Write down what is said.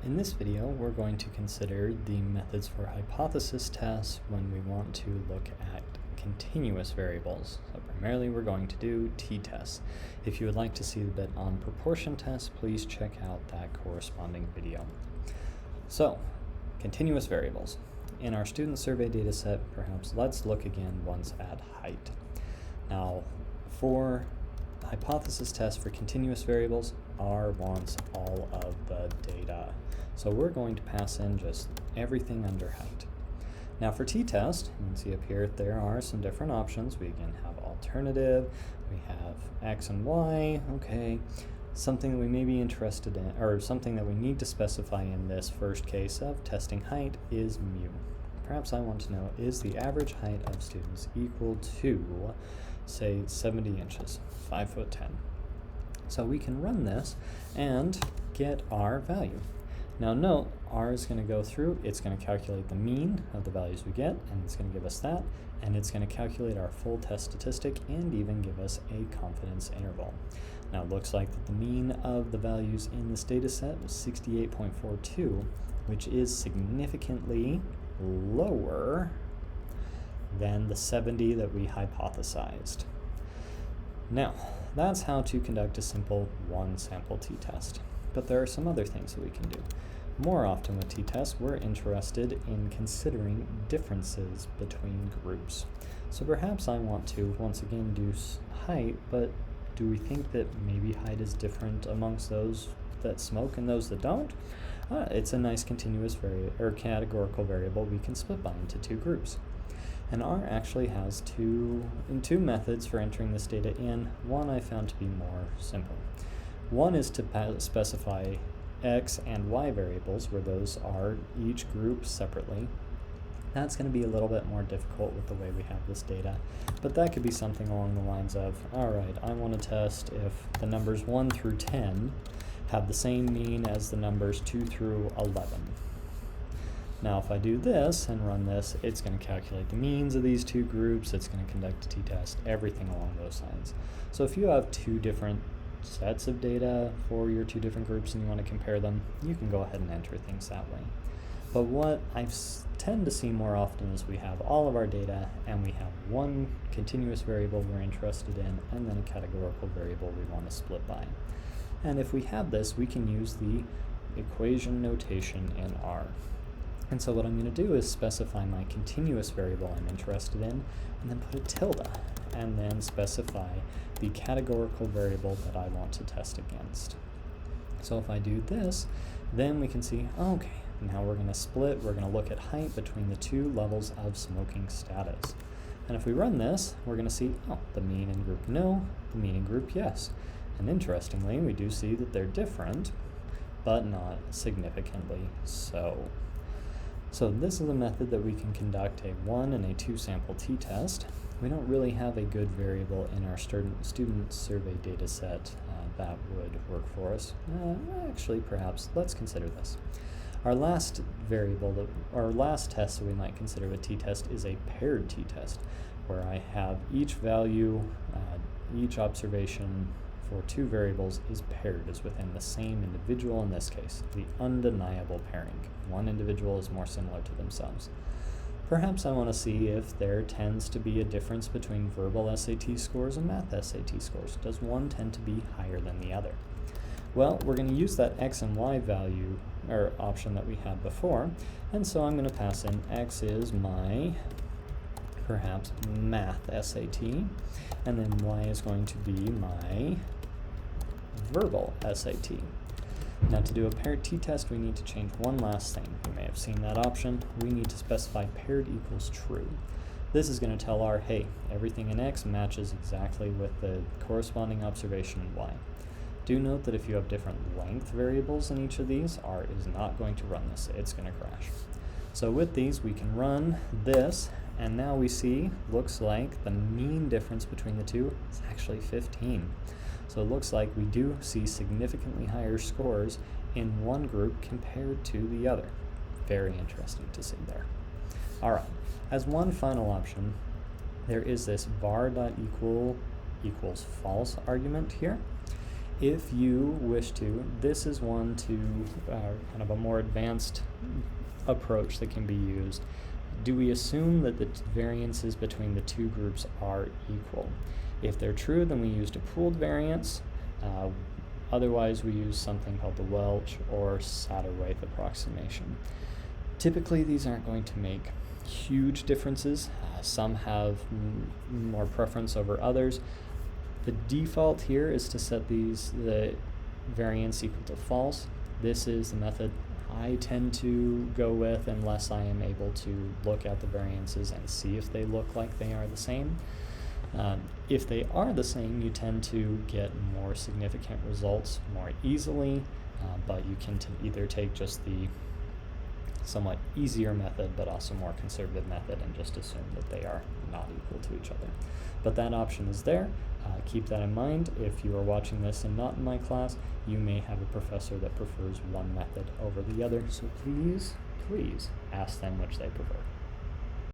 In this video, we're going to consider the methods for hypothesis tests when we want to look at continuous variables. So primarily we're going to do t-tests. If you would like to see the bit on proportion tests, please check out that corresponding video. So, continuous variables. In our student survey data set, perhaps let's look again once at height. Now, for hypothesis tests for continuous variables, R wants all of the data. So we're going to pass in just everything under height. Now for t-test, you can see up here there are some different options. We again have alternative, we have x and y, okay. Something that we may be interested in, or something that we need to specify in this first case of testing height is mu. Perhaps I want to know, is the average height of students equal to, say, 70 inches, 5'10". So we can run this and get our value. Now note, R is going to go through, it's going to calculate the mean of the values we get, and it's going to give us that, and it's going to calculate our full test statistic and even give us a confidence interval. Now it looks like that the mean of the values in this data set was 68.42, which is significantly lower than the 70 that we hypothesized. Now, that's how to conduct a simple one-sample t-test. But there are some other things that we can do. More often with t-tests, we're interested in considering differences between groups. So perhaps I want to, once again, do height, but do we think that maybe height is different amongst those that smoke and those that don't? It's a nice continuous categorical variable we can split by into two groups. And R actually has two methods for entering this data in. One I found to be more simple. One is to specify x and y variables, where those are each group separately. That's going to be a little bit more difficult with the way we have this data, but that could be something along the lines of, all right, I want to test if the numbers 1 through 10 have the same mean as the numbers 2 through 11. Now if I do this and run this, it's going to calculate the means of these two groups, it's going to conduct a t-test, everything along those lines. So if you have two different sets of data for your two different groups and you want to compare them, you can go ahead and enter things that way. But what I tend to see more often is we have all of our data and we have one continuous variable we're interested in and then a categorical variable we want to split by. And if we have this, we can use the equation notation in R. And so what I'm going to do is specify my continuous variable I'm interested in, and then put a tilde, and then specify the categorical variable that I want to test against. So if I do this, then we can see, okay, now we're going to split, we're going to look at height between the two levels of smoking status. And if we run this, we're going to see, oh, the mean in group no, the mean in group yes. And interestingly, we do see that they're different, but not significantly so. So this is a method that we can conduct a 1 and a 2 sample t-test. We don't really have a good variable in our student survey data set that would work for us. Actually, perhaps, let's consider this. Our last variable, our last test that we might consider a t-test is a paired t-test, where I have each value, each observation for two variables is paired, is within the same individual in this case, the undeniable pairing. One individual is more similar to themselves. Perhaps I want to see if there tends to be a difference between verbal SAT scores and math SAT scores. Does one tend to be higher than the other? Well, we're going to use that x and y value, or option that we had before, and so I'm going to pass in x is my perhaps math SAT, and then y is going to be my verbal SAT. Now to do a paired t-test, we need to change one last thing. You may have seen that option. We need to specify paired equals true. This is going to tell R, hey, everything in x matches exactly with the corresponding observation in y. Do note that if you have different length variables in each of these, R is not going to run this. It's going to crash. So with these, we can run this, and now we see, looks like the mean difference between the two is actually 15. So it looks like we do see significantly higher scores in one group compared to the other. Very interesting to see there. All right, as one final option, there is this var.equal equals false argument here. If you wish to, this is one to kind of a more advanced approach that can be used. Do we assume that the variances between the two groups are equal? If they're true, then we used a pooled variance. Otherwise, we use something called the Welch or Satterthwaite approximation. Typically, these aren't going to make huge differences. Some have more preference over others. The default here is to set the variance equal to false. This is the method I tend to go with unless I am able to look at the variances and see if they look like they are the same. If they are the same, you tend to get more significant results more easily, but you can either take just the somewhat easier method but also more conservative method and just assume that they are not equal to each other. But that option is there. Keep that in mind. If you are watching this and not in my class, you may have a professor that prefers one method over the other, so please ask them which they prefer.